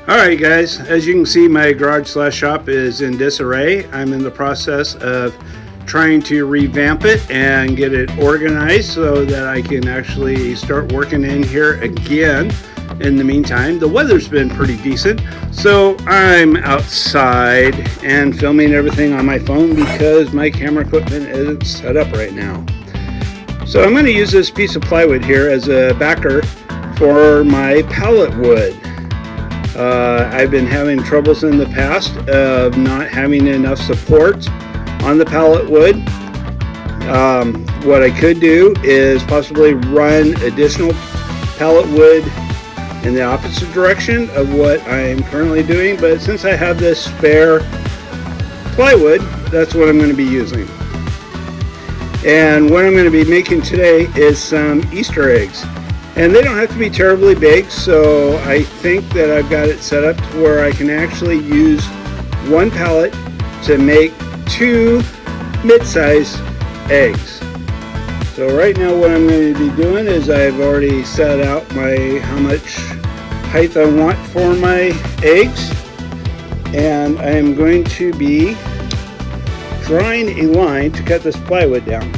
Alright guys, as you can see, my garage/shop is in disarray. I'm in the process of trying to revamp it and get it organized so that I can actually start working in here again. In the meantime, the weather's been pretty decent, so I'm outside and filming everything on my phone because my camera equipment isn't set up right now. So I'm going to use this piece of plywood here as a backer for my pallet wood. I've been having troubles in the past of not having enough support on the pallet wood. What I could do is possibly run additional pallet wood in the opposite direction of what I'm currently doing, but since I have this spare plywood, that's what I'm going to be using. And what I'm going to be making today is some Easter eggs. And they don't have to be terribly big, so I think that I've got it set up to where I can actually use one pallet to make 2 mid-size eggs. So right now what I'm going to be doing is I've already set out how much height I want for my eggs, and I am going to be drawing a line to cut this plywood down.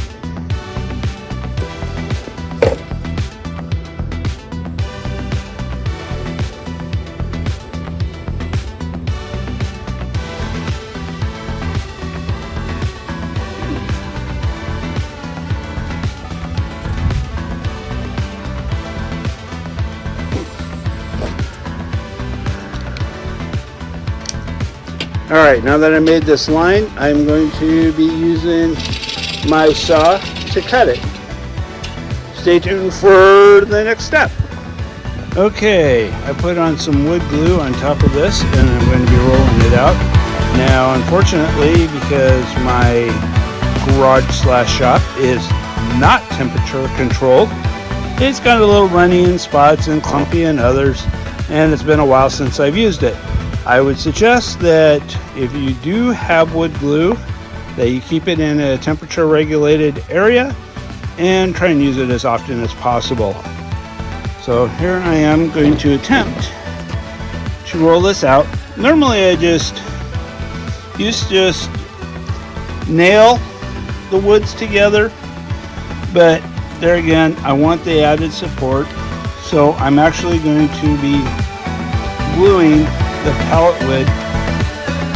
Alright, now that I made this line, I'm going to be using my saw to cut it. Stay tuned for the next step. Okay, I put on some wood glue on top of this and I'm going to be rolling it out. Now, unfortunately, because my garage/shop is not temperature controlled, it's got a little runny in spots and clumpy in others, and it's been a while since I've used it. I would suggest that if you do have wood glue, that you keep it in a temperature regulated area and try and use it as often as possible. So here I am going to attempt to roll this out. Normally I just nail the woods together, but there again, I want the added support, so I'm actually going to be gluing the pallet wood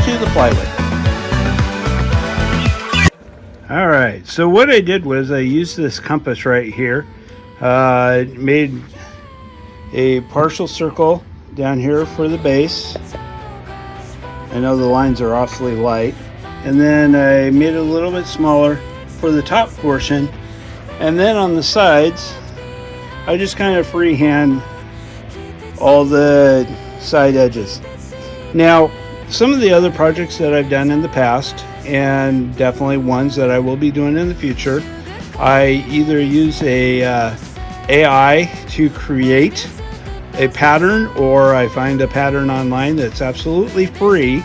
to the plywood. Alright, so what I did was I used this compass right here, made a partial circle down here for the base. I know the lines are awfully light, and then I made it a little bit smaller for the top portion, and then on the sides I just kind of freehand all the side edges. Now, some of the other projects that I've done in the past, and definitely ones that I will be doing in the future, I either use a AI to create a pattern, or I find a pattern online that's absolutely free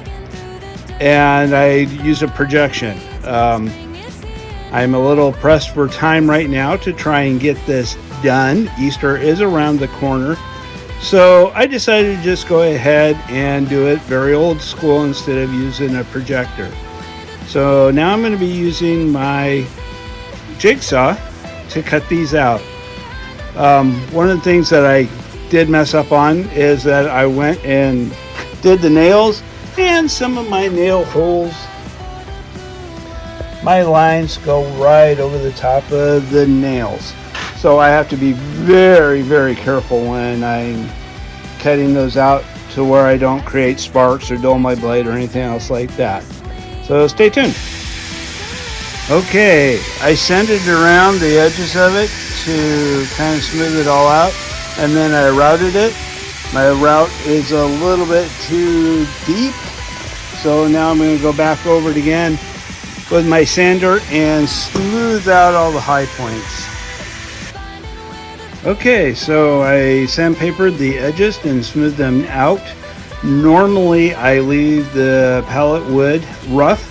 and I use a projection. I'm a little pressed for time right now to try and get this done. Easter is around the corner, so I decided to just go ahead and do it very old school instead of using a projector. So now I'm going to be using my jigsaw to cut these out. One of the things that I did mess up on is that I went and did the nails, and some of my nail holes, my lines go right over the top of the nails. So I have to be very, very careful when I'm cutting those out to where I don't create sparks or dull my blade or anything else like that. So stay tuned. Okay, I sanded around the edges of it to kind of smooth it all out, and then I routed it. My route is a little bit too deep, so now I'm going to go back over it again with my sander and smooth out all the high points. Okay, so I sandpapered the edges and smoothed them out. Normally I leave the pallet wood rough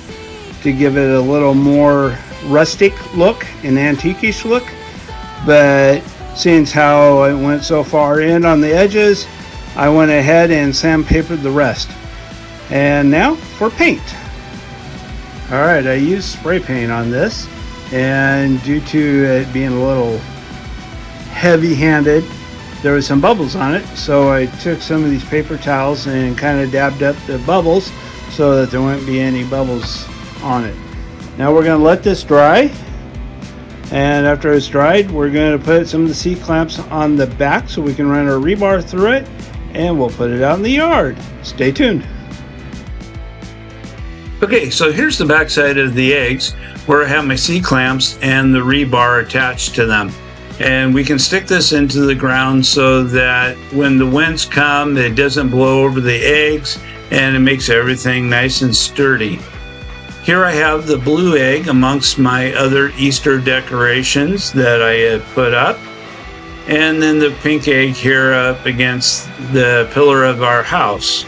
to give it a little more rustic look, an antique-ish look, but since how it went so far in on the edges, I went ahead and sandpapered the rest. And now for paint. Alright, I used spray paint on this, and due to it being a little heavy-handed, there was some bubbles on it, so I took some of these paper towels and kind of dabbed up the bubbles so that there wouldn't be any bubbles on it. Now we're going to let this dry, and after it's dried, we're going to put some of the C-clamps on the back so we can run our rebar through it, and we'll put it out in the yard. Stay tuned. Okay, so here's the back side of the eggs where I have my C-clamps and the rebar attached to them. And we can stick this into the ground so that when the winds come, it doesn't blow over the eggs and it makes everything nice and sturdy. Here I have the blue egg amongst my other Easter decorations that I had put up. And then the pink egg here up against the pillar of our house.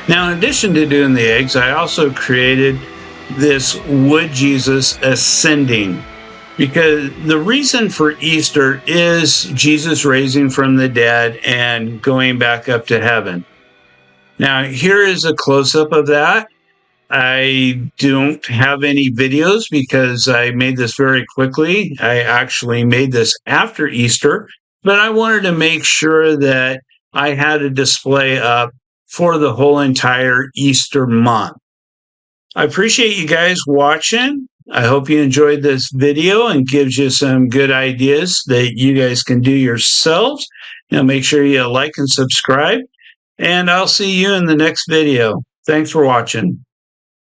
Now, in addition to doing the eggs, I also created this wood Jesus ascending, because the reason for Easter is Jesus raising from the dead and going back up to heaven. Now, here is a close-up of that. I don't have any videos because I made this very quickly. I actually made this after Easter, but I wanted to make sure that I had a display up for the whole entire Easter month. I appreciate you guys watching. I hope you enjoyed this video and gives you some good ideas that you guys can do yourselves. Now make sure you like and subscribe, and I'll see you in the next video. Thanks for watching.